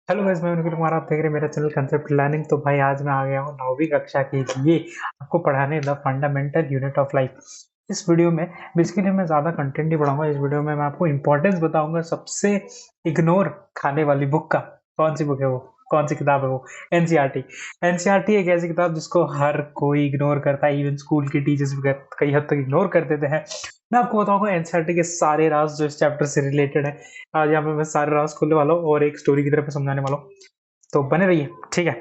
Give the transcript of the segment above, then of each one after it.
Hello guys, मैं अनुकुल कुमार। आप देख रहे हैं मेरा चैनल कंसेप्ट लर्निंग। तो भाई आज मैं आ गया हूँ 9वीं कक्षा के लिए आपको पढ़ाने the fundamental unit of life. इस वीडियो में बेसिकली मैं ज़्यादा कंटेंट नहीं पढ़ाऊंगा। इस वीडियो में मैं आपको इंपॉर्टेंस बताऊंगा सबसे इग्नोर खाने वाली बुक का। कौन सी बुक है वो, कौन सी किताब है वो? एनसीईआरटी। एनसीईआरटी एक ऐसी किताब जिसको हर कोई इग्नोर करता है, इवन स्कूल के टीचर्स भी कई हद तक इग्नोर कर देते हैं। मैं आपको बताऊंगा एनसीईआरटी के सारे राज जो इस चैप्टर से रिलेटेड है। आज यहाँ पे मैं सारे राज खोलने वाला हूँ और एक स्टोरी की तरफ समझाने वाला हूँ। तो बने रहिए, ठीक है।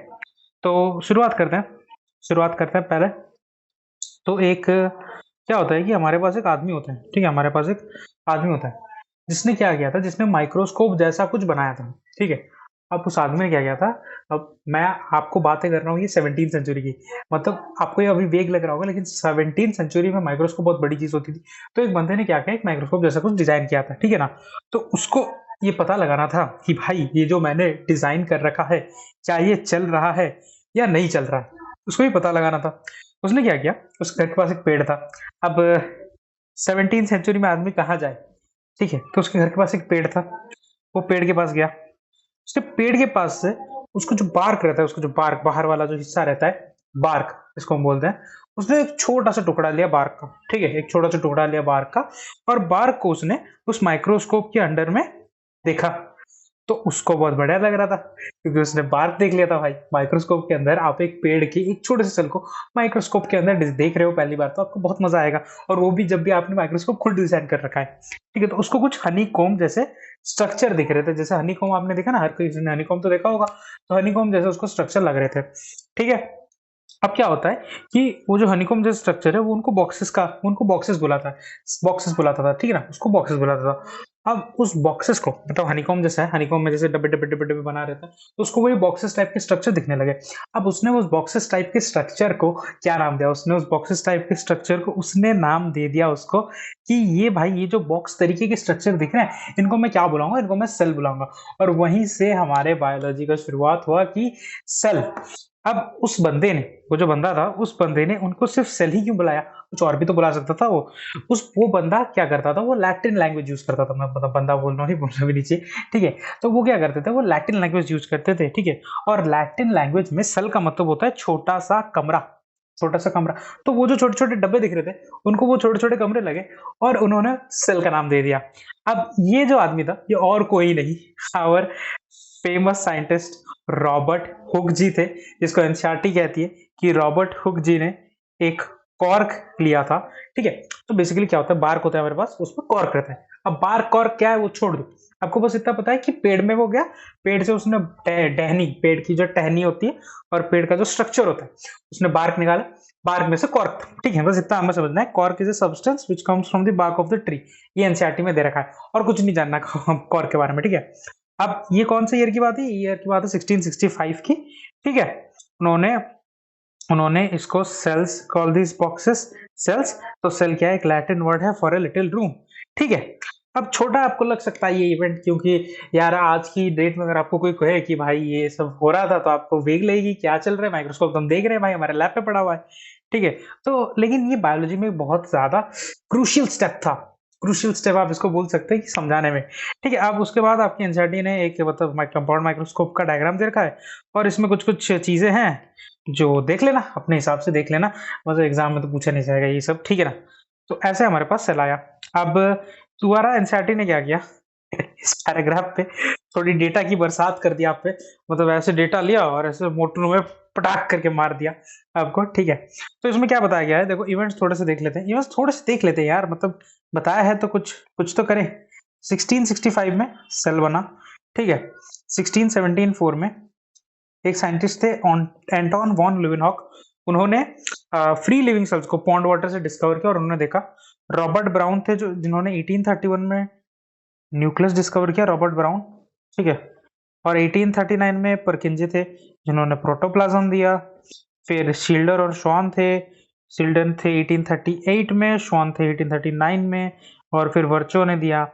तो शुरुआत करते हैं पहले। तो एक क्या होता है कि हमारे पास एक आदमी होता है, ठीक है। हमारे पास एक आदमी होता है जिसने क्या किया था, जिसने माइक्रोस्कोप जैसा कुछ बनाया था, ठीक है। अब उस आदमी ने क्या किया था। अब मैं आपको बातें कर रहा हूँ ये 17वीं सेंचुरी की। मतलब आपको ये अभी वेग लग रहा होगा, लेकिन 17वीं सेंचुरी में माइक्रोस्कोप बहुत बड़ी चीज होती थी। तो एक बंदे ने क्या किया, एक माइक्रोस्कोप जैसा कुछ डिजाइन किया था, ठीक है ना। तो उसको ये पता लगाना था कि भाई ये जो मैंने डिजाइन कर रखा है, क्या ये चल रहा है या नहीं चल रहा है। उसको भी पता लगाना था। उसने क्या किया, उस घर के पास एक पेड़ था। अब 17वीं सेंचुरी में आदमी कहाँ जाए, ठीक है। तो उसके घर के पास एक पेड़ था। वो पेड़ के पास गया। उसके पेड़ के पास से उसको जो बार्क रहता है, उसको जो बार्क बाहर वाला जो हिस्सा रहता है, बार्क इसको हम बोलते हैं। उसने एक छोटा सा टुकड़ा लिया बार्क का, ठीक है। एक छोटा सा टुकड़ा लिया बार्क का और बार्क को उसने उस माइक्रोस्कोप के अंडर में देखा। तो उसको बहुत बढ़िया लग रहा था क्योंकि उसने बार्क देख लिया था। भाई माइक्रोस्कोप के अंदर आप एक पेड़ की एक छोटे से सेल को माइक्रोस्कोप के अंदर देख रहे हो पहली बार, तो आपको बहुत मजा आएगा। और वो भी जब भी आपने माइक्रोस्कोप खुद डिजाइन कर रखा है, ठीक है। तो उसको कुछ हनी कॉम्ब जैसे स्ट्रक्चर दिख रहे थे। जैसे हनी कॉम्ब आपने देखा ना, हर कोई ने हनी कॉम्ब तो देखा होगा। तो हनी कॉम्ब जैसे उसको स्ट्रक्चर लग रहे थे, ठीक है। अब क्या होता है कि वो जो हनीकॉम्ब जैसा स्ट्रक्चर है वो उनको बॉक्सेस बुलाता है। बॉक्सेस बुलाता था, ठीक है ना, उसको बॉक्सेस बुलाता था। अब उस बॉक्सेस को, मतलब हनीकॉम्ब जैसा है, हनीकॉम्ब में जैसे डब्बे डब्बे डब्बे डब्बे बना रहता है, तो उसको वही बॉक्सेस टाइप के स्ट्रक्चर दिखने लगे। अब उसने उस बॉक्सेस टाइप के स्ट्रक्चर को क्या नाम दिया, उसने उस बॉक्सेस टाइप के स्ट्रक्चर को उसने नाम दे दिया उसको कि ये भाई ये जो बॉक्स तरीके के स्ट्रक्चर दिख रहे हैं, इनको मैं क्या बुलाऊंगा, इनको मैं सेल बुलाऊंगा। और वहीं से हमारे बायोलॉजी का शुरुआत हुआ कि सेल। अब उस बंदे ने, वो जो बंदा था, उस बंदे ने उनको सिर्फ सेल ही क्यों बुलाया, कुछ और भी तो बुला सकता था वो। वो बंदा क्या करता था, वो लैटिन लैंग्वेज यूज करता था। मैं बंदा बोल रहा हूँ, नहीं बोलना भी नीचे, ठीक है। तो वो क्या करते थे, वो लैटिन लैंग्वेज यूज करते थे, ठीक है। और लैटिन लैंग्वेज में सेल का मतलब होता है छोटा सा कमरा, छोटा सा कमरा। तो वो जो छोटे छोटे डब्बे दिख रहे थे, उनको वो छोटे छोटे कमरे लगे और उन्होंने सेल का नाम दे दिया। अब ये जो आदमी था, ये और कोई नहीं, और फेमस साइंटिस्ट रॉबर्ट हुक जी थे, जिसको एनसीईआरटी कहती है कि रॉबर्ट हुक जी ने एक कॉर्क लिया था, ठीक है। तो बेसिकली क्या होता है, बार्क होता है हमारे पास, उसमें कॉर्क रहता है। अब बार्क कॉर्क क्या है वो छोड़ दो, आपको बस इतना पता है कि पेड़ में वो गया, पेड़ से उसने टहनी, पेड़ की जो टहनी होती है और पेड़ का जो स्ट्रक्चर होता है, उसने बार्क निकाला, बार्क में से कॉर्क, ठीक है। बस इतना हमें समझना है, cork is a substance which comes from the bark of the tree. ये एनसीईआरटी में दे रखा है और कुछ नहीं जानना कॉर्क के बारे में, ठीक है। अब ये कौन से ईयर की बात है, ईयर की बात है 1665 की, ठीक है। उन्होंने उन्होंने इसको cells call this boxes cells. तो सेल क्या है, एक लैटिन वर्ड है फॉर ए लिटिल रूम, ठीक है। अब छोटा आपको लग सकता है ये इवेंट, क्योंकि यार आज की डेट में अगर आपको कोई कहे कि भाई ये सब हो रहा था, तो आपको वेग लगेगी, क्या चल रहा है, माइक्रोस्कोप तो हम देख रहे हैं भाई, हमारे लैब पे पड़ा हुआ है, ठीक है। तो लेकिन ये बायोलॉजी में बहुत ज्यादा क्रूशियल स्टेप था, क्रूशियल स्टेप आप इसको बोल सकते हैं कि समझाने में, ठीक है। अब उसके बाद आपकी एनसीईआरटी ने एक मतलब कंपाउंड माइक्रोस्कोप का डायग्राम दे रखा है और इसमें कुछ कुछ चीजें हैं जो देख लेना, अपने हिसाब से देख लेना, मतलब एग्जाम में तो पूछा नहीं जाएगा ये सब, ठीक है ना। तो ऐसे हमारे पास सेल आया। अब दोबारा एनसीईआरटी ने क्या किया, इस पैराग्राफ पे थोड़ी डेटा की बरसात कर दिया आप पे। मतलब ऐसे डेटा लिया और ऐसे मोटरों में पटाख करके मार दिया आपको, ठीक है। तो इसमें क्या बताया गया है, देखो इवेंट्स थोड़े से देख लेते हैं, इवेंट्स थोड़े से देख लेते हैं यार, मतलब बताया है तो कुछ कुछ तो करें। 1665 में सेल बना, ठीक है। 1674 में एक साइंटिस्ट थे एंटोन वॉन लिविनहॉक, उन्होंने फ्री लिविंग सेल्स को पॉन्ड वाटर से डिस्कवर किया और उन्होंने देखा। रॉबर्ट ब्राउन थे जो जिन्होंने 1831 में न्यूक्लियस डिस्कवर किया, रॉबर्ट ब्राउन, ठीक है। और 1839 में परकिंजे थे जिन्होंने प्रोटोप्लाज्म दिया। फिर शिल्डर और श्वान थे, शिल्डन थे 1838 में, श्वान थे 1839 में, और फिर वर्चो ने दिया,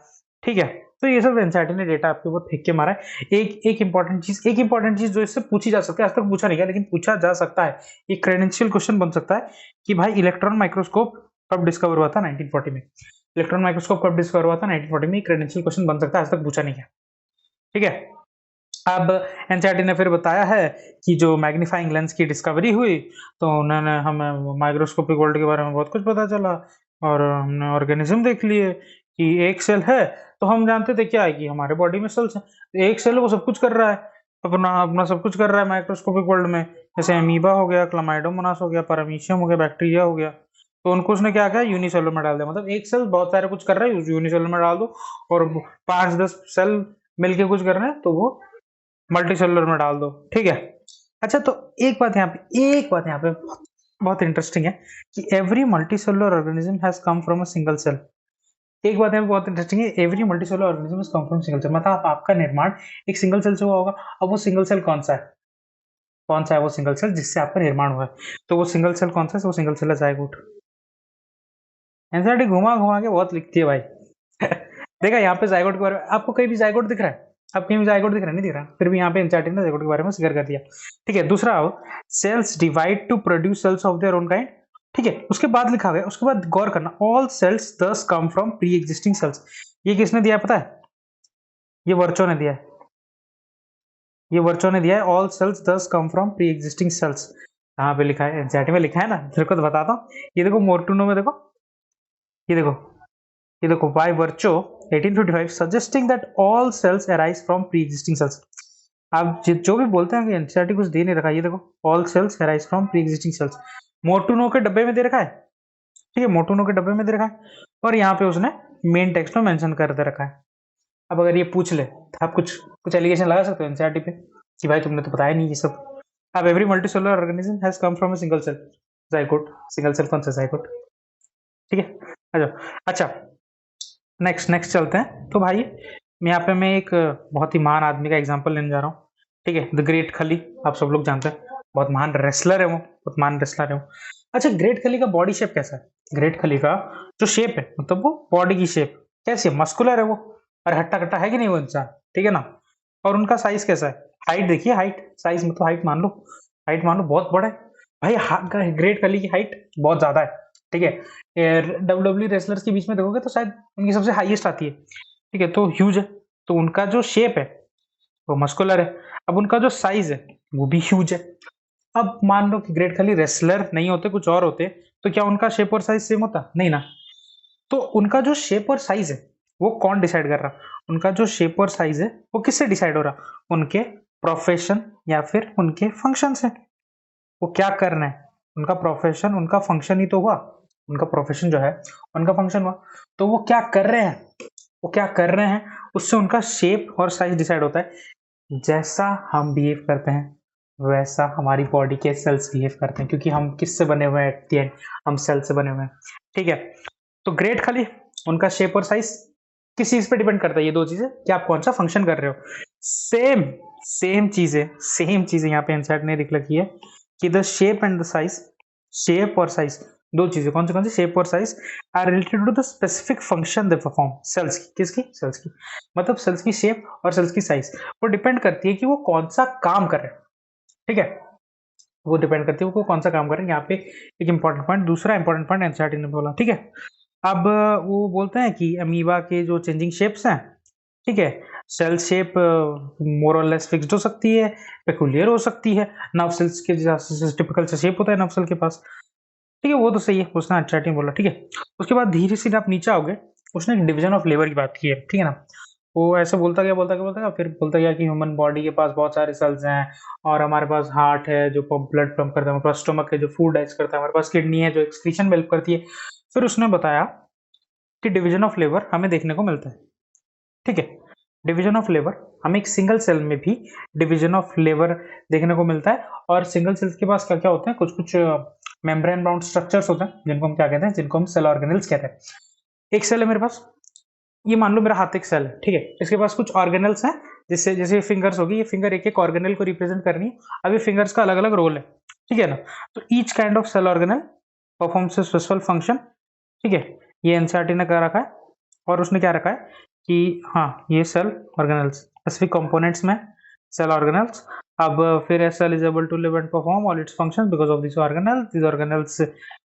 ठीक है। तो ये सब एनसीईआरटी ने डेटा आपके ऊपर फेंक के मारा है। एक इंपॉर्टेंट चीज जो इससे पूछी जा सकती है, आज तक पूछा नहीं गया लेकिन पूछा जा सकता है, एक क्रेडेंशियल क्वेश्चन बन सकता है कि भाई इलेक्ट्रॉन माइक्रोस्कोप कब डिस्कवर हुआ था 1940 में, इलेक्ट्रॉन माइक्रोस्कोप कब डिस्कवर हुआ था 1940 में, क्रेडेंशियल क्वेश्चन बन सकता है, आज तक पूछा नहीं गया, ठीक है। अब एनसीईआरटी ने फिर बताया है कि जो मैग्नीफाइंग लेंस की डिस्कवरी हुई, तो उन्होंने हमें माइक्रोस्कोपिक वर्ल्ड के बारे में बहुत कुछ पता चला और हमने ऑर्गेनिज्म देख लिए कि एक सेल है, तो हम जानते थे क्या है कि हमारे बॉडी में सेल्स हैं। तो एक सेल वो सब कुछ कर रहा है, अपना अपना सब कुछ कर रहा है माइक्रोस्कोपिक वर्ल्ड में। जैसे अमीबा हो गया, क्लामाइडोमोनास हो गया, पैरामीशियम हो गया, बैक्टीरिया हो गया। तो उनको उसने क्या किया, यूनिसेलुलर में डाल दिया। मतलब एक सेल बहुत सारे कुछ कर रहा है, यूनिसेलुलर में डाल दो, और 5-10 सेल मिलके कुछ कर रहे हैं तो वो मल्टी सेलुलर में डाल दो, ठीक है। अच्छा, तो एक बात यहाँ पे बहुत बहुत इंटरेस्टिंग है कि every multi cellular organism has come from a single cell. एक बात यहाँ पे बहुत इंटरेस्टिंग है, every multi cellular organism has come from single cell. मतलब आपका निर्माण एक सिंगल सेल से हुआ होगा। अब वो सिंगल सेल कौन सा है वो सिंगल सेल जिससे आपका निर्माण हुआ है? तो वो सिंगल सेल कौन सा है? वो सिंगल सेल है जाइगोट। एनसीईआरटी घुमा घुमा के बहुत लिखती है भाई। देखा यहाँ पे जाइगोट के बारे में आपको कहीं भी जाइगोट दिख रहा है? अब कहीं भी जाइगोट दिख रहा है? नहीं दिख रहा। फिर भी यहाँ पे एनसीईआरटी ने जाइगोट के बारे में जिक्र कर दिया, ठीक है। दूसरा, cells divide to produce cells of their own kind, ठीक है। उसके बाद लिखा गया, उसके बाद गौर करना, ऑल सेल्स दस come from pre existing sales. ये किसने दिया है पता है? ये वर्चो ने दिया है। ये वर्चो ने दिया है, ऑल सेल्स दस come from pre existing sales. कहाँ पे लिखा है? एनसीईआरटी में लिखा है ना, तेरे को तो बताता हूँ। ये देखो मोर्टूनो में देखो, ये देखो, ये देखो, by Virchow 1855 suggesting that all cells arise from pre existing cells. आप जो भी बोलते हैं कि एनसीईआरटी कुछ दे नहीं रखा, ये देखो, all cells arise from pre existing cells मोटूनो के डब्बे में दे रखा है, ठीक है। मोटूनो के डब्बे में दे रखा है, और यहाँ पे उसने मेन टेक्स्ट में मेंशन कर दे रखा है। अब अगर ये पूछ ले तो आप कुछ कुछ एलिगेशन लगा सकते हो एनसीईआरटी पे कि भाई तुमने तो बताया नहीं ये सब। अब every multicellular organism has come from a single cell zygote. Single cell कौन सा? जाइगोट, ठीक है। अच्छा, नेक्स्ट नेक्स्ट चलते हैं। तो भाई यहाँ पे मैं एक बहुत ही महान आदमी का एग्जांपल लेने जा रहा हूँ, ठीक है। द ग्रेट खली, आप सब लोग जानते हैं, बहुत महान रेसलर है वो, बहुत महान रेसलर है वो। अच्छा, ग्रेट खली का बॉडी शेप कैसा है? ग्रेट खली का जो शेप है, मतलब वो बॉडी की शेप कैसी है? मस्कुलर है वो, और हट्टा कट्टा है कि नहीं वो इंसान, ठीक है ना। और उनका साइज कैसा है? हाइट देखिए, हाइट साइज मतलब हाइट मान लो, हाइट मान लो बहुत बड़ा है भाई। ग्रेट खली की हाइट बहुत ज्यादा है, ठीक है। डब्ल्यूडब्ल्यू रेसलर्स के बीच में देखोगे तो शायद उनकी सबसे हाईएस्ट आती है, ठीक है। तो ह्यूज है, तो उनका जो शेप है वो मस्कुलर है। अब उनका जो साइज है वो भी ह्यूज है। अब मान लो कि ग्रेट खली रेसलर नहीं होते, कुछ और होते, तो क्या उनका शेप और साइज सेम होता? नहीं ना। तो उनका जो शेप और साइज है वो कौन डिसाइड कर रहा? उनका जो शेप और साइज है वो किससे डिसाइड हो रहा? उनके प्रोफेशन या फिर उनके फंक्शन से। वो क्या कर रहे हैं, उनका प्रोफेशन उनका फंक्शन ही तो हुआ। उनका प्रोफेशन जो है उनका फंक्शन हुआ। तो वो क्या कर रहे हैं, वो क्या कर रहे हैं, उससे उनका शेप और साइज डिसाइड होता है। जैसा हम बिहेव करते हैं वैसा हमारी बॉडी के सेल्स बिहेव करते हैं, क्योंकि हम किससे बने हुए हैं? एट द एंड हम सेल से बने हुए हैं, ठीक है। तो ग्रेट खाली उनका शेप और साइज किस चीज पे डिपेंड करता है? ये दो चीजें, कि आप कौन सा फंक्शन कर रहे हो। सेम सेम चीजें यहाँ पे एनसीईआरटी ने लिख रखी है कि the shape and the size, shape और साइज, दो चीजें कौन सी? शेप और size are related to the specific function they perform. Cells की, किसकी? सेल्स की। मतलब सेल्स की शेप और सेल्स की साइज वो डिपेंड करती है कि वो कौन सा काम कर रहे हैं, ठीक है। वो डिपेंड करती है वो कौन सा काम कर रहे हैं। यहाँ पे एक इंपॉर्टेंट पॉइंट, दूसरा इंपॉर्टेंट पॉइंट एनसीईआरटी ने बोला, ठीक है। अब वो बोलते हैं कि अमीबा के जो चेंजिंग शेप्स हैं, ठीक है, सेल शेप मोर और लेस फिक्स्ड हो सकती है, पेकुलियर हो सकती है। नर्व सेल्स के जैसे टिपिकल से शेप होता है नर्व सेल के पास, ठीक है। वो तो सही है, उसने एनसीईआरटी में बोला, ठीक है। उसके बाद धीरे से आप नीचे आओगे, उसने डिवीजन ऑफ लेबर की बात की है, ठीक है ना। वो ऐसे बोलता गया, फिर बोलता गया कि ह्यूमन बॉडी के पास बहुत सारे सेल्स हैं, और हमारे पास हार्ट है जो पंप ब्लड पंप करता है, हमारे पास स्टमक है जो फूड डाइजेस्ट करता है, हमारे पास किडनी है जो एक्सक्रीशन में हेल्प करती है। फिर उसने बताया कि डिवीजन ऑफ लेबर हमें देखने को मिलता है, ठीक है। डिवीजन ऑफ लेबर हमें एक सिंगल सेल में भी डिवीजन ऑफ लेबर देखने को मिलता है। और सिंगल सेल्स के पास क्या क्या होते हैं? कुछ कुछ मेम्ब्रेन बाउंड स्ट्रक्चर्स होते हैं, जिनको हम क्या कहते हैं? जिनको हम सेल ऑर्गेनल्स कहते हैं। एक सेल है मेरे पास, ये मान लो मेरा हाथ एक सेल है, ठीक है। इसके पास कुछ ऑर्गेनल्स हैं, जिससे जैसे फिंगर्स होगी, ये फिंगर एक एक ऑर्गेनल को रिप्रेजेंट करनी है। अब ये फिंगर्स का अलग अलग रोल है, ठीक है ना। तो each kind of cell organelle performs a specific function, ठीक है। ये एनसीईआरटी ने कर रखा है। और उसने क्या रखा है कि हाँ, ये सेल ऑर्गेनल्स स्पेसिफिक कंपोनेंट्स में सेल ऑर्गेनल्स। अब फिर a cell is able to live and perform all its functions because of this organelles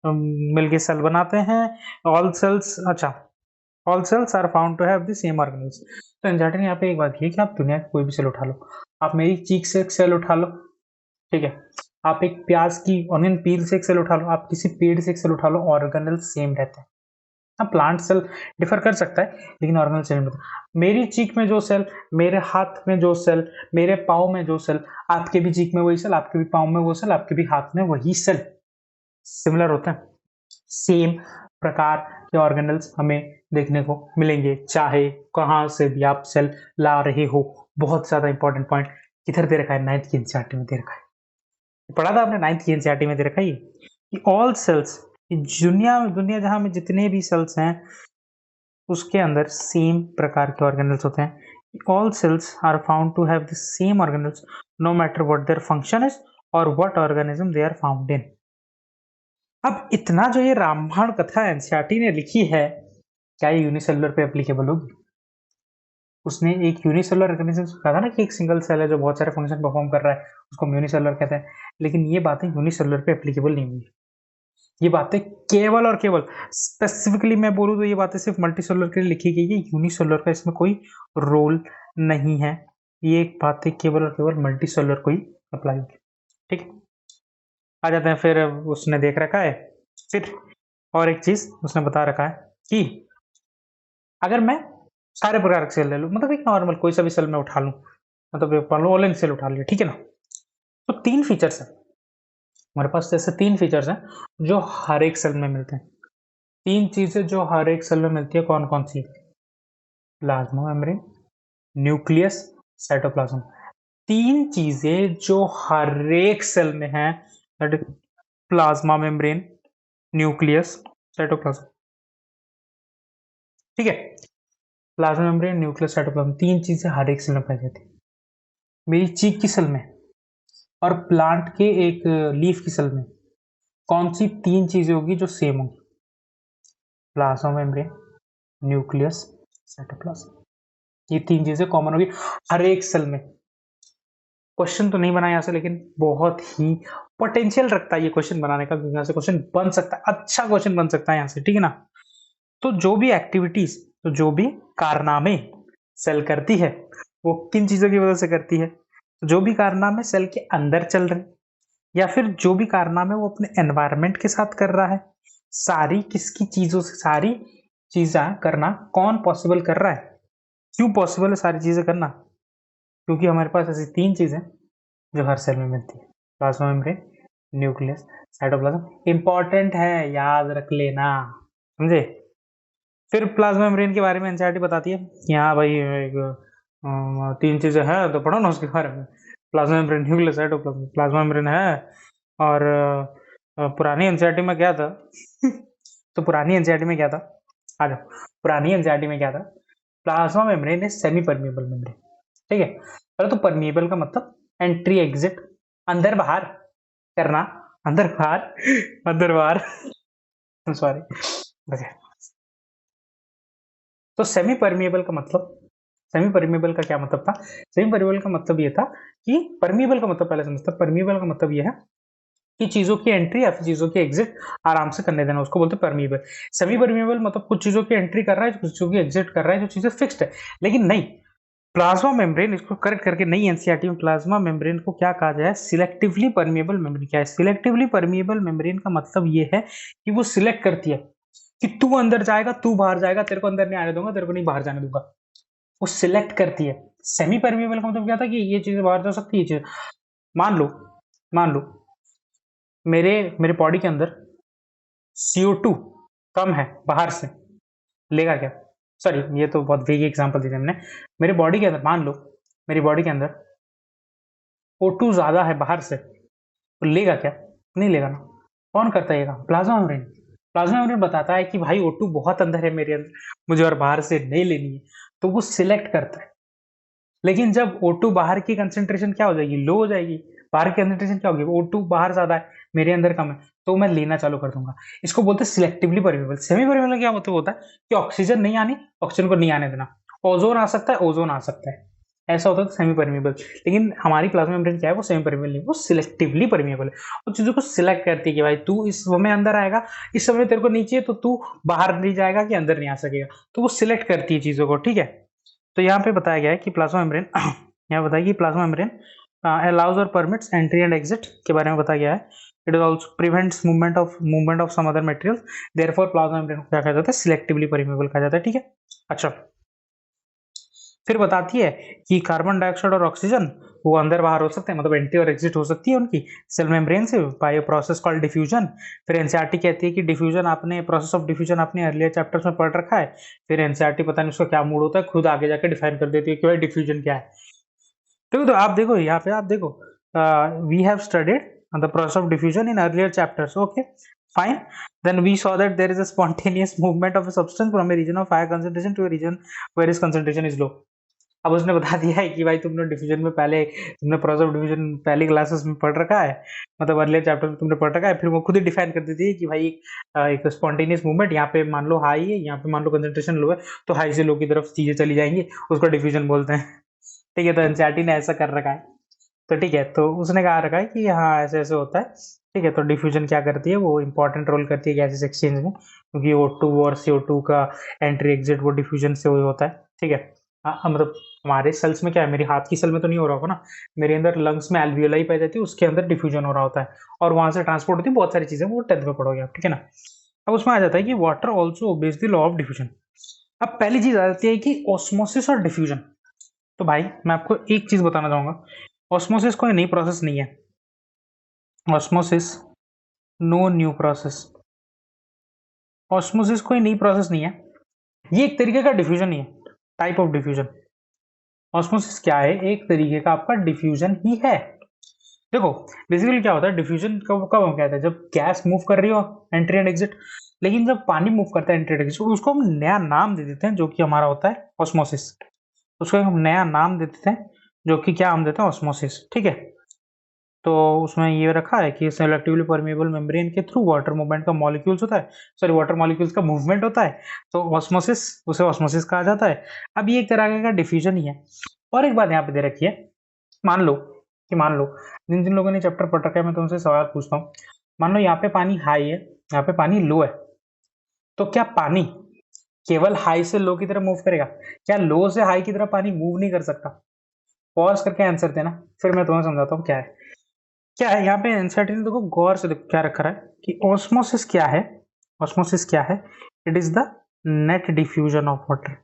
मिलके सेल बनाते हैं। ऑल सेल्स, अच्छा, all cells are found to have the same organelles. तो NCERT ने यहाँ पे एक बात की कि आप दुनिया की कोई भी सेल उठा लो, आप मेरी चीक से एक सेल उठा लो, ठीक है, आप एक प्याज की ऑनियन पील से एक सेल उठा लो, आप किसी पेड़ से एक सेल उठा लो, ऑर्गेनल सेम रहते हैं। हाँ, प्लांट सेल डिफर कर सकता है लेकिन ऑर्गेनल सेम रहता है। मेरी चीक में जो सेल, मेरे हाथ में जो सेल, मेरे पाँव में जो सेल, आपके भी चीक में वही सेल, आपके भी पाँव में वो सेल, आपके भी हाथ में वही सेल सिमिलर होते हैं। सेम प्रकार के ऑर्गेनल्स हमें देखने को मिलेंगे चाहे कहां से भी आप सेल ला रहे हो। बहुत ज्यादा इंपॉर्टेंट पॉइंट किधर दे रखा है, 9th की एनसीईआरटी में दे रखा है। पढ़ा था आपने 9th की एनसीईआरटी में दे रखा है ये कि ऑल सेल्स, दुनिया जहां में जितने भी सेल्स हैं उसके अंदर सेम प्रकार के ऑर्गेनल्स होते हैं। All cells are found to have the same organelles no matter what their function is और what organism they are found in. अब इतना जो ये रामायण कथा एनसीईआरटी ने लिखी है, क्या ये यूनिसेलुलर पे एप्लीकेबल होगी? उसने एक यूनिसेलुलर ऑर्गेनिज्म कहा था ना कि एक सिंगल सेल है जो बहुत सारे फंक्शन परफॉर्म कर रहा है, उसको हम यूनिसेलुलर कहते हैं, लेकिन ये बातें यूनिसेलुलर पे एप्लीकेबल नहीं हुई। ये बातें केवल और केवल, स्पेसिफिकली मैं बोलूँ तो ये बातें सिर्फ मल्टीसेलुलर के लिए लिखी गई है, यूनिसेलुलर का इसमें कोई रोल नहीं है। ये बातें केवल और केवल मल्टीसेलुलर को ही अप्लाई होगी। ठीक है, आ जाते हैं फिर। उसने देख रखा है फिर और एक चीज उसने बता रखा है कि अगर मैं सारे प्रकार के सेल ले लूं, मतलब एक नॉर्मल कोई सा भी सेल मैं उठा लूं, मतलब मान लो ऑनलाइन सेल उठा लिया, ठीक है ना, तो 3 फीचर्स है हमारे पास। जैसे 3 फीचर्स हैं जो हर एक सेल में मिलते हैं। 3 चीजें जो हर एक सेल में मिलती है, कौन कौन सी? Plasma membrane, nucleus, cytoplasm. 3 चीजें जो हर एक सेल में है, that is plasma membrane, nucleus, cytoplasm. ठीक है, प्लाज्मा मेम्ब्रेन, न्यूक्लियस, साइटोप्लाज्म, 3 चीजें हर एक सेल में पाई जाती है। मेरी चीक की सेल में और प्लांट के एक लीफ की सेल में कौन सी 3 चीजें होगी जो सेम होगी? Plasma membrane, nucleus, cytoplasm. ये 3 चीजें कॉमन होगी हर एक सेल में। क्वेश्चन तो नहीं बना यहाँ से, लेकिन बहुत ही पोटेंशियल रखता है ये क्वेश्चन बनाने का, क्योंकि यहाँ से क्वेश्चन बन सकता है, अच्छा क्वेश्चन बन सकता है यहाँ से, ठीक है ना। तो जो भी एक्टिविटीज, तो जो भी कारनामे सेल करती है वो किन चीजों की वजह से करती है? जो भी कारनामे सेल के अंदर चल रहे, या फिर जो भी कारनामे वो अपने एनवायरनमेंट के साथ कर रहा है, सारी किसकी चीजों से, सारी चीजें करना कौन पॉसिबल कर रहा है? क्यों पॉसिबल है सारी चीजें करना? क्योंकि हमारे पास ऐसी 3 चीजें जो हर सेल में मिलती है, plasma membrane, nucleus, cytoplasm. Important है, याद रख लेना, समझे। फिर प्लाज्मा मेम्ब्रेन के बारे में एनसीईआरटी बताती है कि हाँ भाई एक 3 चीजें हैं तो पढ़ो ना उसके बारे में। Plasma membrane, nucleus, cytoplasm. Plasma membrane है, और पुरानी एनसीईआरटी में क्या था तो पुरानी एनसीईआरटी में क्या था, आ जाओ, पुरानी एनसीईआरटी में क्या था? Plasma membrane is semi permeable membrane. ठीक है, पहले तो परमिएबल का मतलब एंट्री एग्जिट, अंदर बाहर करना, अंदर बाहर अंदर बाहर सॉरी। तो सेमी परमिएबल का मतलब, सेमी परमिएबल का क्या मतलब था? सेमी परमिएबल का मतलब ये था कि परमिएबल का मतलब पहले समझता, परमिएबल का मतलब ये है कि चीजों की एंट्री या फिर चीजों की एग्जिट आराम से करने देना, उसको बोलते हैं परमिएबल। सेमी परमिएबल मतलब कुछ चीजों की एंट्री कर रहा है, कुछ चीजों की एग्जिट कर रहा है, जो चीजें फिक्स्ड है। लेकिन नहीं, प्लाज्मा मेम्ब्रेन, इसको करेक्ट करके नई एनसीईआरटी में प्लाज्मा मेम्ब्रेन को क्या कहा जाए? Selectively permeable membrane. क्या है सिलेक्टिवली परमिएबल मेम्ब्रेन का मतलब? ये है कि वो सिलेक्ट करती है कि तू अंदर जाएगा, तू बाहर जाएगा, तेरे को अंदर नहीं आने दूंगा, तेरे को नहीं बाहर जाने दूंगा। वो सिलेक्ट करती है। सेमी परमिएबल का मतलब क्या था कि ये चीजें बाहर जा सकती है, ये चीज, मान लो मेरे मेरे बॉडी के अंदर CO2 कम है, बाहर से लेगा क्या? सॉरी, ये तो बहुत वेग एग्जांपल दी हमने। मेरे बॉडी के अंदर, मान लो मेरी बॉडी के अंदर O2 ज्यादा है बाहर से, तो लेगा क्या? नहीं लेगा ना। कौन करता है ये काम? Plasma membrane. प्लाज्मा मेम्ब्रेन बताता है कि भाई O2 बहुत अंदर है मेरे अंदर, मुझे और बाहर से नहीं लेनी है, तो वो सिलेक्ट करता है। लेकिन जब O2 बाहर की कंसेंट्रेशन क्या हो जाएगी? लो हो जाएगी। बाहर की कंसेंट्रेशन क्या होगी? O2 बाहर ज्यादा है, मेरे अंदर कम है, तो मैं लेना चालू कर दूंगा। इसको बोलते हैं सिलेक्टिवली परमिएबल। सेमी परमिएबल क्या मतलब होता है कि ऑक्सीजन नहीं आनी, ऑक्सीजन को नहीं आने देना। ओजोन आ सकता है, ओजोन आ सकता है, ऐसा होता है तो सेमी परमेबल। लेकिन हमारी प्लाज्मा मेम्ब्रेन क्या है, वो सेमी परमेबल नहीं, वो सिलेक्टिवली परमेबल है। वो चीजों को सिलेक्ट करती है कि भाई तू इस समय अंदर आएगा, इस समय तेरे को नीचे, तो तू बाहर नहीं जाएगा कि अंदर नहीं आ सकेगा। तो वो सिलेक्ट करती है चीजों को, ठीक है। तो यहाँ पे बताया गया है कि प्लाज्मा मेम्ब्रेन यहाँ बताया कि प्लाज्मा मेम्ब्रेन अलाउज और परमिट्स एंट्री एंड एग्जिट के बारे में बताया गया है। It is also prevents movement of some other material, therefore plasma membrane को क्या कहा जाता है, सिलेक्टिवली परमेबल कहा जाता है, ठीक है। अच्छा, फिर बताती है कि कार्बन डाइऑक्साइड और ऑक्सीजन वो अंदर बाहर हो सकते हैं, मतलब एंट्री और एग्जिट हो सकती है उनकी सेल मेम्ब्रेन से बाय प्रोसेस कॉल्ड डिफ्यूजन। फिर एनसीईआरटी कहती है कि डिफ्यूजन आपने प्रोसेस ऑफ डिफ्यूजन आपने अर्लियर चैप्टर्स में पढ़ रखा है। फिर एनसीईआरटी पता नहीं उसका क्या मूड होता है, खुद आगे जाके डिफाइन कर देती है कि भाई डिफ्यूजन क्या है। तो आप देखो यहाँ पे, आप देखो we have studied the process of diffusion in earlier chapters. Okay, fine. Then we saw that there is a spontaneous movement of a substance from a region of higher concentration to a region where its concentration is low. अब उसने बता दिया है कि भाई तुमने diffusion में पहले, तुमने प्रोसेस ऑफ डिफिजन पहली क्लासेस में पढ़ रखा है, मतलब अर्लियर चैप्टर में तुमने पढ़ रखा है। फिर वो खुद ही डिफाइन कर देती है कि भाई एक स्पॉन्टेनियस मूवमेंट, यहाँ पे मान लो हाई है, यहाँ पे मान लो कंसंट्रेशन लो है, तो हाई से लो की तरफ चीजें चली जाएंगी, उसको डिफ्यूजन बोलते हैं, ठीक है। तो एनसीईआरटी ने ऐसा कर रखा है, तो ठीक है। तो उसने कहा रखा है कि हाँ ऐसे ऐसे होता है, ठीक है। तो डिफ्यूजन क्या करती है, वो इंपॉर्टेंट रोल करती है गैसेस एक्सचेंज में, क्योंकि O2 और CO2 का एंट्री एग्जिट वो डिफ्यूजन से होता है, ठीक है। मतलब हमारे सेल्स में क्या है, मेरी हाथ की सेल में तो नहीं हो रहा होगा ना, मेरे अंदर लंग्स में एल्वियोलाई पाई जाती है, उसके अंदर डिफ्यूजन हो रहा होता है, और वहां से ट्रांसपोर्ट होती है बहुत सारी चीजें, वो 10th में पढ़ोगे आप, ठीक है ना। अब उसमें आ जाता है कि water also obeys the law of diffusion. अब पहली चीज आ जाती है कि ऑस्मोसिस और डिफ्यूजन। तो भाई मैं आपको एक चीज बताना चाहूंगा, ऑस्मोसिस कोई नई प्रोसेस नहीं है। Osmosis no new process, osmosis कोई नई प्रोसेस नहीं है, ये एक तरीके का डिफ्यूजन ही है, टाइप ऑफ डिफ्यूजन। ऑस्मोसिस क्या है, एक तरीके का आपका डिफ्यूजन ही है। देखो बेसिकली क्या होता है, डिफ्यूजन कब कब हम कहते हैं, जब गैस मूव कर रही हो एंट्री एंड एग्जिट। लेकिन जब पानी मूव करता है एंट्री एंड एग्जिट, उसको हम नया नाम दे देते हैं, जो कि हमारा होता है ऑस्मोसिस। उसको हम नया नाम दे देते हैं, जो कि क्या हम देते हैं, ऑस्मोसिस, ठीक है। तो उसमें ये रखा है कि सेलेक्टिवली परमेबल मेम्ब्रेन के थ्रू वाटर मूवमेंट का मॉलिक्यूल्स होता है, सॉरी वाटर मॉलिक्यूल्स का मूवमेंट होता है, तो ऑस्मोसिस, उसे ऑस्मोसिस कहा जाता है। अब ये एक तरह का डिफ्यूजन ही है। और एक बात यहाँ पे दे रखी है, मान लो मान लो जिन जिन लोगों ने चैप्टर पढ़ रखा है, मैं तुमसे सवाल पूछता हूँ। मान लो यहाँ पे पानी हाई है, यहाँ पे पानी लो है, तो क्या पानी केवल हाई से लो की तरफ मूव करेगा? क्या लो से हाई की तरफ पानी मूव नहीं कर सकता? पॉज करके आंसर देना, फिर मैं तुम्हें समझाता हूँ क्या है। क्या है यहाँ पे एनसीईआरटी ने, देखो गौर से देखो क्या रखा है कि ऑस्मोसिस क्या है। ऑस्मोसिस क्या है? It is the net diffusion of water.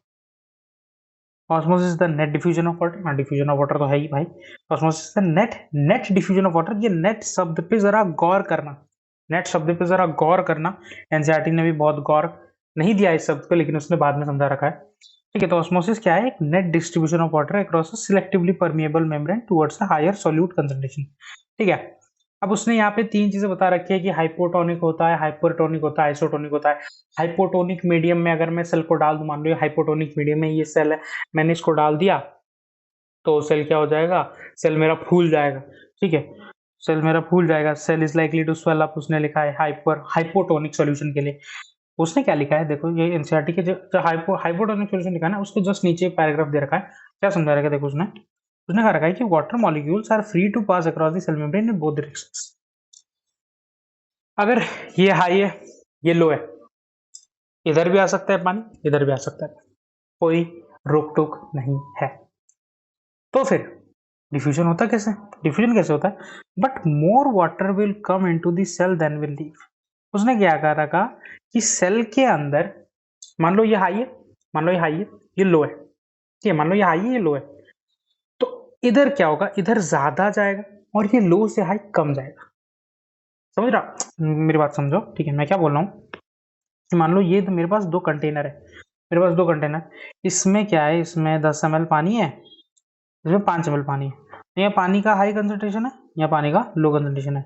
Osmosis the net diffusion of water, diffusion of water तो है ही भाई। Osmosis the net net diffusion of water. ये नेट शब्द पे जरा गौर करना, नेट शब्द पे जरा गौर करना। एनसीईआरटी ने भी बहुत गौर नहीं दिया इस शब्द को, लेकिन उसने बाद में समझा रखा है, ठीक है। तो ऑस्मोसिस क्या है, एक net distribution of water across a selectively permeable membrane towards a higher solute concentration, ठीक है। अब उसने यहाँ पे तीन चीजें बता रखी है कि हाइपोटोनिक होता है, हाइपरटोनिक होता है, आइसोटोनिक होता है। हाइपोटोनिक मीडियम में अगर मैं सेल को डाल दूं, मान लो हाइपोटोनिक मीडियम में ये सेल है, मैंने इसको डाल दिया, तो सेल क्या हो जाएगा, सेल मेरा फूल जाएगा, ठीक है। सेल मेरा फूल जाएगा, cell is likely to swell up, उसने लिखा है हाइपोटोनिक सॉल्यूशन के लिए। उसने क्या लिखा है, देखो ये एनसीईआरटी के जो हाइपोटोनिक सॉल्यूशन लिखा है ना, उसके जस्ट नीचे पैराग्राफ दे रखा है, क्या समझा रखा है, देखो उसने उसने कहा रखा है कि water molecules are free to pass across the cell membrane in both directions. अगर ये हाई है, ये लो है, इधर भी आ सकता है पानी, इधर भी आ सकता है, कोई रोक टोक नहीं है। तो फिर डिफ्यूजन होता कैसे, डिफ्यूजन कैसे होता है? But more water will come into the cell then will leave. उसने क्या कहा रखा कि सेल के अंदर, मान लो ये हाई है, मान लो ये हाई है, ये लो है, ठीक है। मान लो ये हाई है, ये लो है, तो इधर क्या होगा, इधर ज्यादा जाएगा, और ये लो से हाई कम जाएगा। समझ रहा, मेरी बात समझो, ठीक है। मैं क्या बोल रहा हूँ कि मान लो ये तो मेरे पास दो कंटेनर है, मेरे पास दो कंटेनर, इसमें क्या है, इसमें 10 ml पानी है, इसमें 5 ml पानी है। तो यहाँ पानी का हाई कंसंट्रेशन है, यहाँ पानी का लो कंसंट्रेशन है।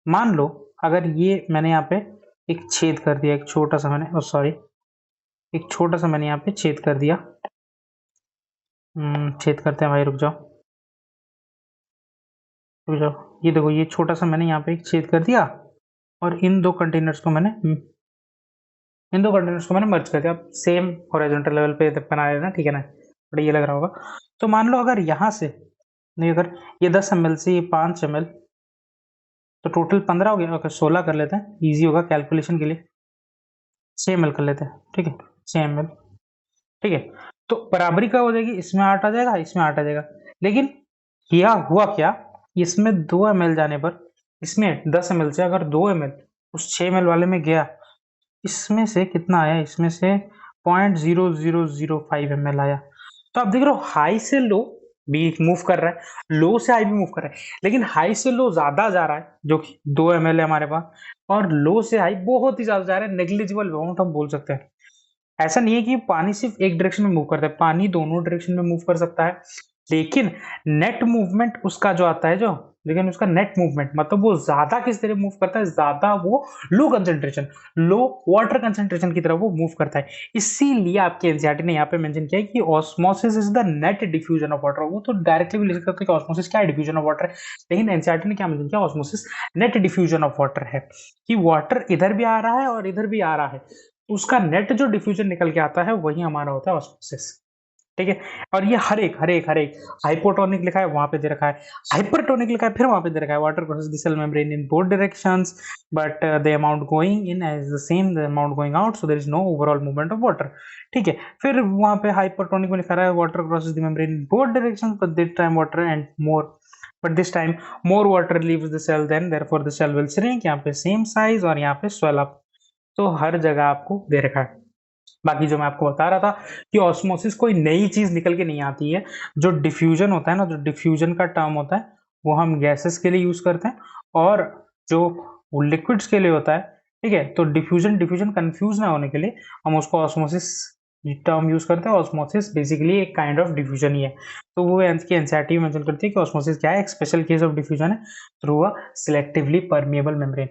मान लो अगर ये मैंने यहाँ पे एक छेद कर दिया, एक छोटा सा मैंने, सॉरी एक छोटा सा मैंने यहाँ पे छेद कर दिया। छेद करते हैं भाई, रुक जाओ रुक जाओ। ये देखो, ये छोटा सा मैंने यहाँ पे एक छेद कर दिया, और इन दो कंटेनर्स को मैंने मर्ज कर दिया। सेम हॉरिजॉन्टल लेवल पे बना लेना, ठीक है ना, बड़ा ये लग रहा होगा। तो मान लो अगर यहाँ से नहीं, अगर ये 10 ml से ये 5 ml, तो टोटल 15 हो गया। ओके 16 कर लेते हैं, इजी होगा कैलकुलेशन के लिए। 6 ml कर लेते हैं, ठीक है 6 ml, ठीक है। तो बराबरी कब हो जाएगी, इसमें 8 आ जाएगा, इसमें 8 आ जाएगा। लेकिन किया हुआ क्या, इसमें 2 ml जाने पर, इसमें 10 ml से अगर 2 ml उस 6 ml वाले में गया, इसमें से कितना आया, इसमें से 0.0005 ml आया। तो आप देख रहे हो हाई से लो भी मूव कर रहा है, लो से हाई भी मूव कर रहा है, लेकिन हाई से लो ज्यादा जा रहा है जो कि 2 ml है हमारे पास, और लो से हाई बहुत ही ज्यादा जा रहा है, नेग्लिजिबल अमाउंट हम बोल सकते हैं। ऐसा नहीं है कि पानी सिर्फ एक डायरेक्शन में मूव करता है, पानी दोनों डायरेक्शन में मूव कर सकता है, लेकिन नेट मूवमेंट उसका जो आता है जो, लेकिन उसका नेट मूवमेंट मतलब वो ज्यादा किस तरह मूव करता है, ज्यादा वो लो कंसेंट्रेशन, लो वाटर कंसेंट्रेशन की तरफ वो मूव करता है। इसीलिए आपके एनसीईआरटी ने यहाँ पे मेंशन किया है कि osmosis is the net diffusion of water. वो तो डायरेक्टली भी लिख सकते हैं कि ऑस्मोसिस क्या है, डिफ्यूजन ऑफ वाटर है, लेकिन एनसीईआरटी ने क्या मेंशन किया, osmosis net diffusion of water है, कि वाटर इधर भी आ रहा है और इधर भी आ रहा है, उसका नेट जो डिफ्यूजन निकल के आता है वही हमारा होता है ऑस्मोसिस, ठीक है। और ये हर एक हाइपोटोनिक लिखा है वहां पे दे रखा है, हाइपरटोनिक लिखा है फिर वहां पे दे रखा है, water crosses the cell membrane in both directions but the amount going in as the same the amount going out, so there is no overall movement of water, ठीक है। फिर वहां पे हाइपरटोनिक में लिखा रहा है water crosses the membrane in both directions but this time water and more, but this time more water leaves the cell then therefore the cell will shrink, यहाँ पे सेम साइज और यहाँ पे स्वेल अप, तो हर जगह आपको दे रखा है। बाकी जो मैं आपको बता रहा था कि ऑस्मोसिस कोई नई चीज निकल के नहीं आती है, जो डिफ्यूजन होता है ना, जो डिफ्यूजन का टर्म होता है वो हम गैसेस के लिए यूज करते हैं, और जो लिक्विड्स के लिए होता है, ठीक है। तो डिफ्यूजन डिफ्यूजन कंफ्यूज ना होने के लिए हम उसको ऑस्मोसिस टर्म यूज करते हैं। ऑस्मोसिस बेसिकली एक काइंड ऑफ डिफ्यूजन ही है, तो वो की एनसीईआरटी मेंशन करती है कि ऑस्मोसिस क्या है, एक स्पेशल केस ऑफ डिफ्यूजन है through a selectively permeable membrane.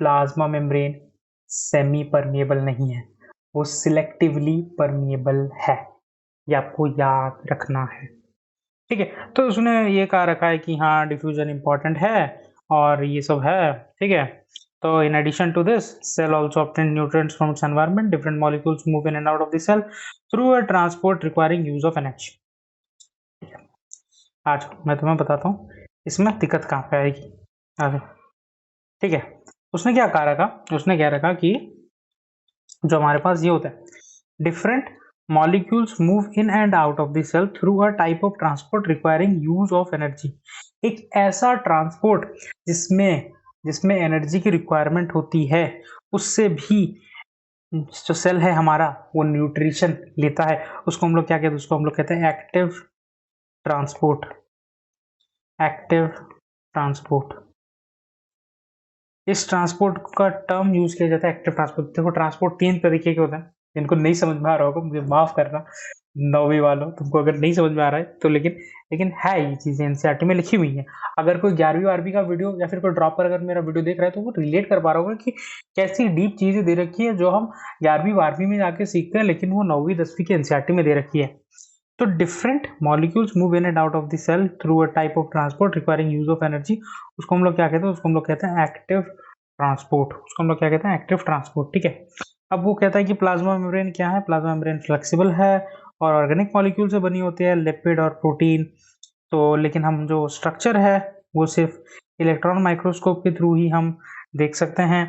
Plasma membrane semi permeable नहीं है, वो सिलेक्टिवली परमिएबल है, ये आपको याद रखना है, ठीक है। तो उसने ये कहा रखा है कि हाँ डिफ्यूजन इंपॉर्टेंट है और ये सब है, ठीक है। तो in addition to this, cell also obtain nutrients from its environment, different molecules move in and out of the cell through a transport requiring use of energy. आज मैं तुम्हें बताता हूँ इसमें दिक्कत कहाँ पे आएगी आगे, ठीक है। उसने क्या कहा रखा, उसने क्या रखा कि जो हमारे पास ये होता है, different molecules move in and out of the cell through a type of transport requiring use of energy. एक ऐसा ट्रांसपोर्ट जिसमें जिसमें एनर्जी की रिक्वायरमेंट होती है, उससे भी जो सेल है हमारा वो न्यूट्रिशन लेता है, उसको हम लोग क्या कहते हैं, उसको हम लोग कहते हैं एक्टिव ट्रांसपोर्ट, एक्टिव ट्रांसपोर्ट। इस ट्रांसपोर्ट का टर्म यूज किया जाता है एक्टिव ट्रांसपोर्ट। देखो ट्रांसपोर्ट 3 तरीके के होते हैं, जिनको नहीं समझ में आ रहा होगा मुझे माफ करना, नौवीं वालों तुमको अगर नहीं समझ में आ रहा है तो, लेकिन लेकिन है ये चीजें एनसीईआरटी में लिखी हुई है। अगर कोई 11वीं 12वीं का वीडियो या फिर कोई ड्रॉप पर अगर मेरा वीडियो देख रहा है तो वो रिलेट कर पा रहा होगा कि कैसी डीप चीजें दे रखी है जो हम 11वीं 12वीं में जाके सीखते हैं, लेकिन वो 9वीं 10वीं की एनसीईआरटी में दे रखी है। तो different molecules move in and out of the cell through a type of transport requiring use of energy, उसको हम लोग क्या कहते हैं, उसको हम लोग कहते हैं एक्टिव ट्रांसपोर्ट, उसको हम लोग क्या कहते हैं, एक्टिव ट्रांसपोर्ट, ठीक है। अब वो कहता है कि प्लाज्मा मेम्ब्रेन क्या है, प्लाज्मा मेम्ब्रेन फ्लेक्सिबल है और ऑर्गेनिक मॉलिक्यूल से बनी होती है, लिपिड और प्रोटीन। तो लेकिन हम जो स्ट्रक्चर है वो सिर्फ इलेक्ट्रॉन माइक्रोस्कोप के थ्रू ही हम देख सकते हैं।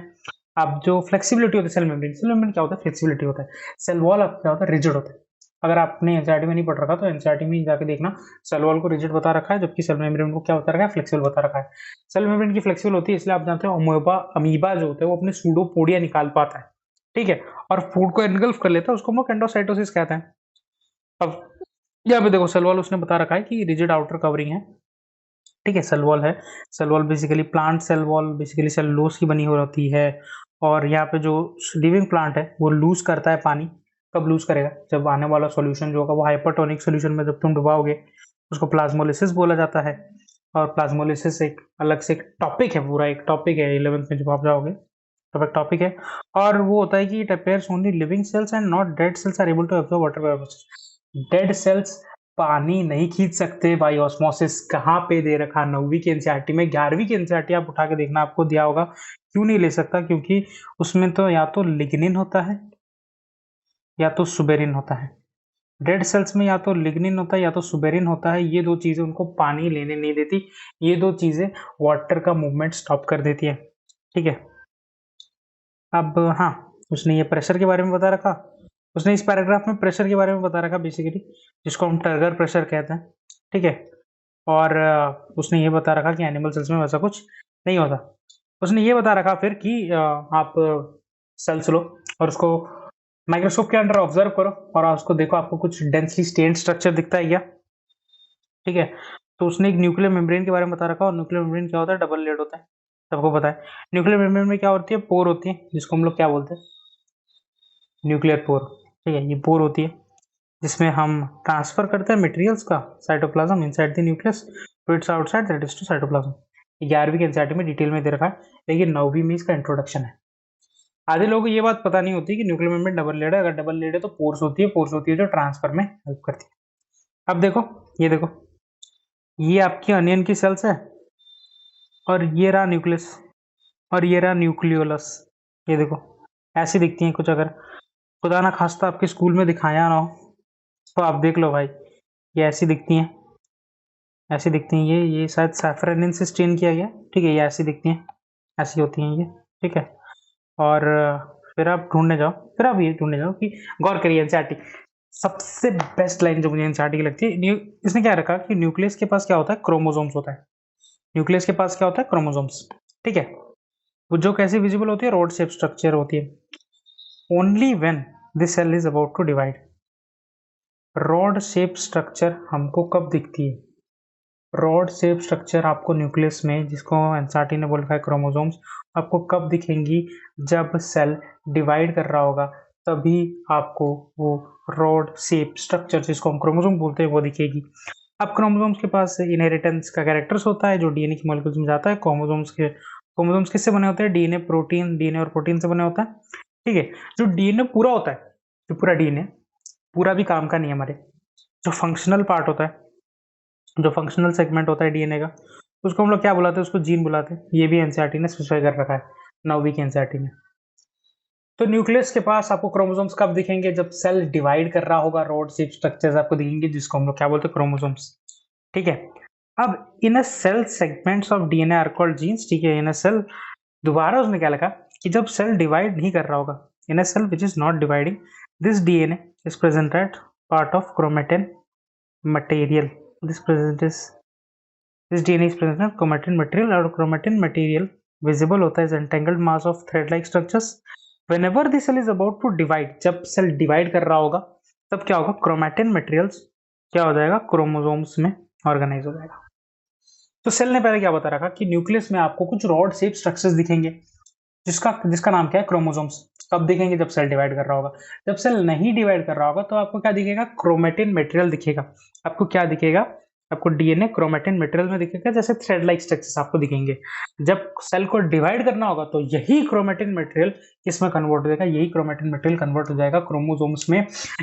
अब जो फ्लेक्सिबिलिटी होती है सेल मेम्ब्रेन, सेल मेम्ब्रेन क्या होता है, फ्लेक्सिबिलिटी होता है। सेल वॉल अब क्या होता है, रिजिड होता है। अगर आपने एनसीईआरटी में नहीं पढ़ रखा तो एनसीईआरटी में जाके देखना, सेल वॉल को रिजिड बता रखा है, जबकि सेल मेम्ब्रेन को क्या बता रखा है, फ्लेक्सिबल बता रखा है। सेल मेम्ब्रेन की फ्लेक्सिबल होती है इसलिए आप जानते हो अमीबा जो होता है वो अपने सूडोपोडिया निकाल पाता है, ठीक है, और फूड को एनगल्फ कर लेता है, उसको हम लोग एंडोसाइटोसिस कहते हैं। अब यहाँ पे देखो सेल वॉल उसने बता रखा है कि रिजिड आउटर कवरिंग है, ठीक है, सेल वॉल है। Cell wall basically plant cell wall basically cellulose की बनी हो होती है, और यहाँ पे जो लिविंग प्लांट है वो लूज करता है पानी। कब लूज करेगा, जब आने वाला सॉल्यूशन जो होगा वो हाइपरटोनिक सॉल्यूशन में जब तुम डुबाओगे, उसको प्लाज्मोलिसिस बोला जाता है। और प्लाज्मोलिसिस एक अलग से एक टॉपिक है, पूरा एक टॉपिक है 11th में जब आप जाओगे तब एक टॉपिक है। और वो होता है कि it appears only living cells and not dead cells are able to absorb water by osmosis. Dead cells पानी नहीं खींच सकते बाई ऑस्मोसिस, कहाँ पे दे रखा, 9वीं की एनसीईआरटी में। 11वीं की एनसीईआरटी आप उठा के देखना, आपको दिया होगा। क्यों नहीं ले सकता, क्योंकि उसमें तो या तो लिग्निन होता है या तो सुबेरिन होता है। डेड सेल्स में या तो लिग्निन होता है या तो सुबेरिन होता है। ये दो चीजें उनको पानी लेने नहीं देती। ये दो चीजें वाटर का मूवमेंट स्टॉप कर देती है। ठीक है। अब हाँ, उसने ये प्रेशर के बारे में बता रखा। उसने इस पैराग्राफ में प्रेशर के बारे में बता रखा बेसिकली, जिसको हम टर्गर प्रेशर कहते हैं। ठीक है। और उसने ये बता रखा कि एनिमल सेल्स में वैसा कुछ नहीं होता। उसने ये बता रखा फिर कि आप सेल्स लो और उसको माइक्रोस्कोप के अंडर ऑब्जर्व करो और उसको देखो आपको कुछ डेंसली स्टेन्ड स्ट्रक्चर दिखता है क्या। ठीक है। तो उसने एक न्यूक्लियर मेम्ब्रेन के बारे में बता रखा, और न्यूक्लियर मेम्ब्रेन क्या होता है, डबल लेड होता है, सबको पता है। न्यूक्लियर मेम्ब्रेन में क्या होती है, पोर होती है, जिसको हम लोग क्या बोलते हैं, न्यूक्लियर पोर। ठीक है, ये पोर होती है जिसमें हम ट्रांसफर करते हैं मटेरियल्स का cytoplasm inside the nucleus to its outside, that is to cytoplasm. 11वीं के एनसीईआरटी में डिटेल में दे रखा है, लेकिन 9वीं में इसका इंट्रोडक्शन है। आधे लोगों को ये बात पता नहीं होती कि न्यूक्लियर मेम्ब्रेन डबल लेड है। अगर डबल लेड है तो पोर्स होती है जो ट्रांसफर में हेल्प करती है। अब देखो, ये देखो, ये आपकी अनियन की सेल्स है, और ये रहा न्यूक्लियस, और ये रहा न्यूक्लियोलस। ये देखो, ऐसी दिखती हैं कुछ। अगर खुदा ना खास्ता आपके स्कूल में दिखाया ना हो तो आप देख लो भाई, ये ऐसी दिखती हैं, ऐसी दिखती हैं। ये शायद सैफरनिन से स्टेन किया गया। ठीक है, ये ऐसी दिखती हैं, ऐसी होती हैं ये। ठीक है। और फिर आप ढूंढने जाओ, फिर आप ये ढूंढने जाओ कि गौर करिए एनसीईआरटी, सबसे बेस्ट लाइन जो मुझे एनसीईआरटी की लगती है, इसने क्या रखा कि न्यूक्लियस के पास क्या होता है, क्रोमोसोम्स होता है। न्यूक्लियस के पास क्या होता है, क्रोमोसोम्स। ठीक है। वो जो कैसे विजिबल होती है, रॉड शेप स्ट्रक्चर होती है। Only when this cell is about to divide, rod shape structure हमको कब दिखती है, रॉड शेप स्ट्रक्चर आपको न्यूक्लियस में, जिसको एनसीईआरटी ने बोल रखा है क्रोमोसोम्स, आपको कब दिखेंगी, जब सेल डिवाइड कर रहा होगा, तभी आपको वो रॉड शेप स्ट्रक्चर, जिसको हम क्रोमोसोम बोलते हैं, वो दिखेगी। अब क्रोमोसोम्स के पास इनहेरिटेंस का कैरेक्टर्स होता है जो डीएनए की मॉलिक्यूल्स में जाता है। क्रोमोसोम्स किससे बने होते हैं, डीएनए प्रोटीन, डीएनए और प्रोटीन से बने होता है। ठीक है। जो डीएनए पूरा होता है, जो पूरा डीएनए पूरा भी काम का नहीं है हमारे, जो फंक्शनल पार्ट होता है, जो फंक्शनल सेगमेंट होता है डीएनए का, उसको हम लोग क्या बुलाते हैं, उसको जीन बुलाते हैं। ये भी एनसीईआरटी ने स्पेसिफाई कर रखा है 9वीं की एनसीईआरटी में। तो न्यूक्लियस के पास आपको क्रोमोसोम्स कब दिखेंगे, जब सेल डिवाइड कर रहा होगा, रॉड शेप स्ट्रक्चर्स आपको दिखेंगे, जिसको हम लोग क्या बोलते हैं, क्रोमोसोम्स। ठीक है। अब in a cell segments of DNA are called genes. ठीक है, इन अ सेल, दोबारा उसने क्या लिखा कि जब सेल डिवाइड नहीं कर रहा होगा, in a cell which is not dividing, this DNA is present at part of chromatin material. This present is this DNA is present at chromatin material, और क्रोमेटिन मटेरियल विजिबल होता है entangled mass of thread like structures whenever the cell is about to divide. जब cell divide कर रहा होगा तब क्या होगा, क्रोमेटिन मटेरियल्स क्या हो जाएगा, क्रोमोसोम्स में ऑर्गेनाइज हो जाएगा। तो सेल ने पहले क्या बता रखा कि न्यूक्लियस में आपको कुछ रॉड शेप स्ट्रक्चर्स दिखेंगे, जिसका जिसका नाम क्या है, क्रोमोसोम्स। कब दिखेंगे, जब सेल डिवाइड कर रहा होगा। जब सेल नहीं डिवाइड कर रहा होगा तो आपको क्या दिखेगा, क्रोमेटिन मटेरियल दिखेगा। आपको क्या दिखेगा, आपको डीएनए क्रोमेटिन मटेरियल में दिखेगा, जैसे थ्रेड लाइक स्ट्रक्चर्स आपको दिखेंगे। जब सेल को डिवाइड करना होगा तो यही क्रोमेटिन मटेरियल किसमें कन्वर्ट हो जाएगा, यही क्रोमेटिन मटेरियल कन्वर्ट हो जाएगा क्रोमोसोम्स में।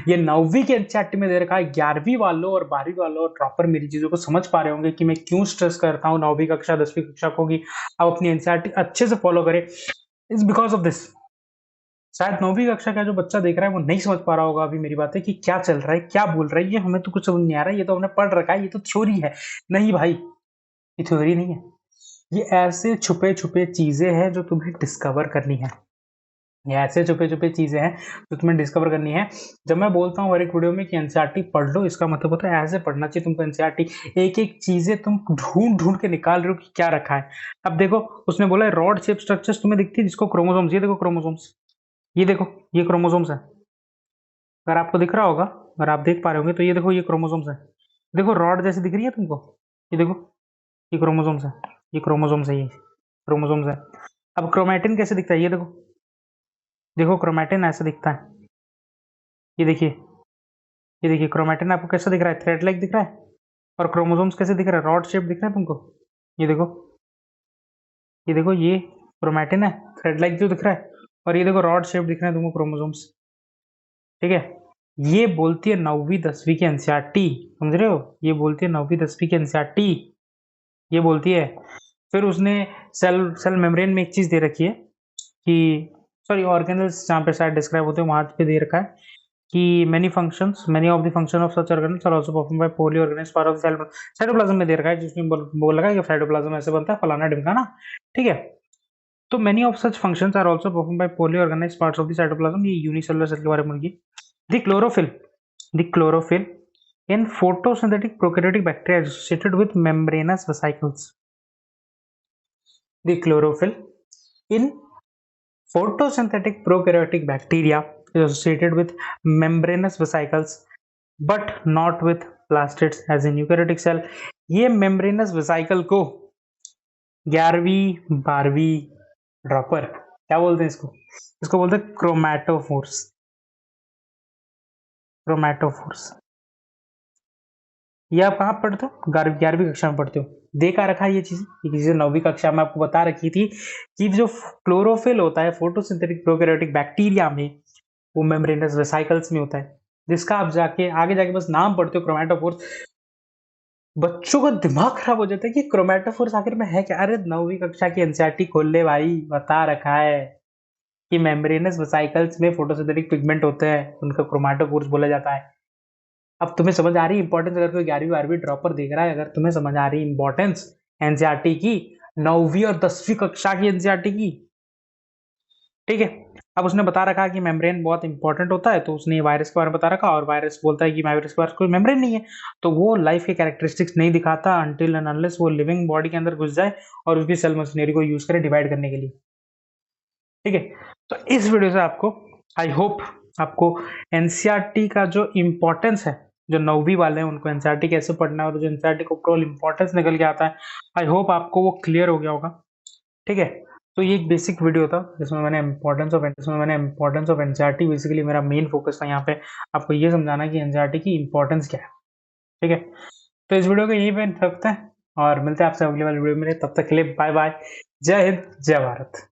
ये 9वीं के एनसीईआरटी में दे रखा है। 11वीं वालों और 12वीं वालों और प्रॉपर मेरी चीजों को समझ पा रहे होंगे कि मैं क्यों स्ट्रेस करता हूँ 9वीं कक्षा 10वीं कक्षा को, कि आप अपनी एनसीईआरटी अच्छे से फॉलो करें। Is because of this. शायद 9वीं कक्षा का जो बच्चा देख रहा है वो नहीं समझ पा रहा होगा अभी मेरी बातें, कि क्या चल रहा है, क्या बोल रहा है ये, हमें तो कुछ समझ नहीं आ रहा है, ये तो हमने पढ़ रखा है, ये तो थ्योरी है। नहीं भाई, ये थ्योरी नहीं है। ये ऐसे छुपे छुपे चीजें हैं जो तुम्हें डिस्कवर करनी है। ये ऐसे छुपे छुपे चीजें हैं जो तुम्हें डिस्कवर करनी है। जब मैं बोलता हूँ हर एक वीडियो में कि एनसीईआरटी पढ़ लो, इसका मतलब होता है ऐसे पढ़ना चाहिए तुमको एनसीईआरटी। एक एक चीजें तुम ढूंढ ढूंढ के निकाल रहे हो कि क्या रखा है। अब देखो, उसने बोला रॉड शेप स्ट्रक्चर्स तुम्हें दिखती है, जिसको क्रोमोसोम्स, ये देखो क्रोमोसोम्स, ये देखो, ये क्रोमोसोम्स है। अगर आपको दिख रहा होगा, अगर आप देख पा रहे होंगे तो ये देखो, ये क्रोमोसोम्स है। देखो रॉड जैसी दिख रही है तुमको, ये देखो, ये क्रोमोसोम्स है, ये क्रोमोसोम्स है, ये क्रोमोसोम्स है। अब क्रोमैटिन कैसे दिखता है, ये देखो, देखो क्रोमैटिन ऐसे दिखता है। ये देखिए, ये देखिए क्रोमैटिन आपको कैसा दिख रहा है, थ्रेड लाइक दिख रहा है। और क्रोमोसोम्स कैसे दिख रहा है, रॉड शेप दिख रहा है तुमको। ये देखो, ये देखो, ये क्रोमैटिन है, थ्रेड लाइक जो दिख रहा है, और ये देखो रॉड शेप दिख रहा है तुमको, क्रोमोसोम्स। ठीक है। ये बोलती है 9वीं 10वीं की एनसीईआरटी, समझ रहे हो, ये बोलती है 9वीं 10वीं की एनसीईआरटी, ये बोलती है। फिर उसने सेल सेल मेम्ब्रेन में एक चीज दे रखी है कि, सॉरी, ऑर्गेनल्स जहाँ पे शायद डिस्क्राइब होते हैं वहां पे दे रखा है कि many of the function of such organelles are also performed by poorly organized part of the cell. Cytoplasm में दे रखा है जिसमें बोल रखा है कि साइटोप्लाज्म ऐसे बनता है फलाना ढिमकाना, ठीक है। तो many of such functions are also performed by poorly organized parts of the cytoplasm। ये यूनिसेलुलर सेल के बारे में होगी। the chlorophyll in photosynthetic prokaryotic bacteria is associated with membranous vesicles। the chlorophyll in photosynthetic prokaryotic bacteria is associated with membranous vesicles but not with plastids as in eukaryotic cell। ये membranous vesicle को 11वीं 12वीं dropper क्या बोलते हैं इसको बोलते हैं क्रोमैटोफोर्स। ये आप कहाँ पढ़ते हो? 11वीं कक्षा में पढ़ते हो। देखा रखा है ये चीजें 9वीं कक्षा में आपको बता रखी थी कि जो क्लोरोफिल होता है फोटोसिंथेटिक प्रोकैरियोटिक बैक्टीरिया में, वो मेम्ब्रेनस वेसिकल्स में होता है, जिसका आप आगे जाके बस नाम पढ़ते हो क्रोमैटोफोर्स। बच्चों का दिमाग खराब हो जाता है कि क्रोमैटोफोर्स आखिर में है क्या। अरे 9वीं कक्षा की एनसीईआरटी खोल ले भाई, बता रखा है कि मेम्ब्रेनस वेसिकल्स में फोटोसिंथेटिक पिगमेंट होते हैं, उनका क्रोमैटोफोर्स बोला जाता है। अब तुम्हें समझ आ रही है इंपॉर्टेंस, अगर कोई 11वीं 12वीं ड्रॉपर देख रहा है, अगर तुम्हें समझ आ रही है इंपॉर्टेंस एनसीईआरटी की, 9वीं और 10वीं कक्षा की एनसीईआरटी की, ठीक है। अब उसने बता रखा कि मेम्ब्रेन बहुत इंपॉर्टेंट होता है, तो उसने वायरस के बारे में बता रखा, और वायरस बोलता है कि वायरस के पास कोई मेम्ब्रेन नहीं है, तो वो लाइफ के कैरेक्टरिस्टिक्स नहीं दिखाता अनटिल एंड अनलेस वो लिविंग बॉडी के अंदर घुस जाए और उसकी सेल मशीनरी को यूज करे डिवाइड करने के लिए, ठीक है। तो इस वीडियो से आपको, आई होप आपको एनसीईआरटी का जो इम्पोर्टेंस है, जो 9वीं वाले हैं उनको एनसीईआरटी कैसे पढ़ना है और जो एनसीईआरटी को ओवरऑल इम्पोर्टेंस निकल के आता है, आई होप आपको वो क्लियर हो गया होगा, ठीक है। तो ये एक बेसिक वीडियो था जिसमें मैंने इंपॉर्टेंस ऑफ एनसीईआरटी, बेसिकली मेरा मेन फोकस था यहाँ पे आपको ये समझाना कि एनसीईआरटी की इंपॉर्टेंस क्या है, ठीक है। तो इस वीडियो को यहीं पे रखते हैं और मिलते हैं आपसे अगली वाली वीडियो में। तब तक के लिए बाय बाय, जय हिंद, जय भारत।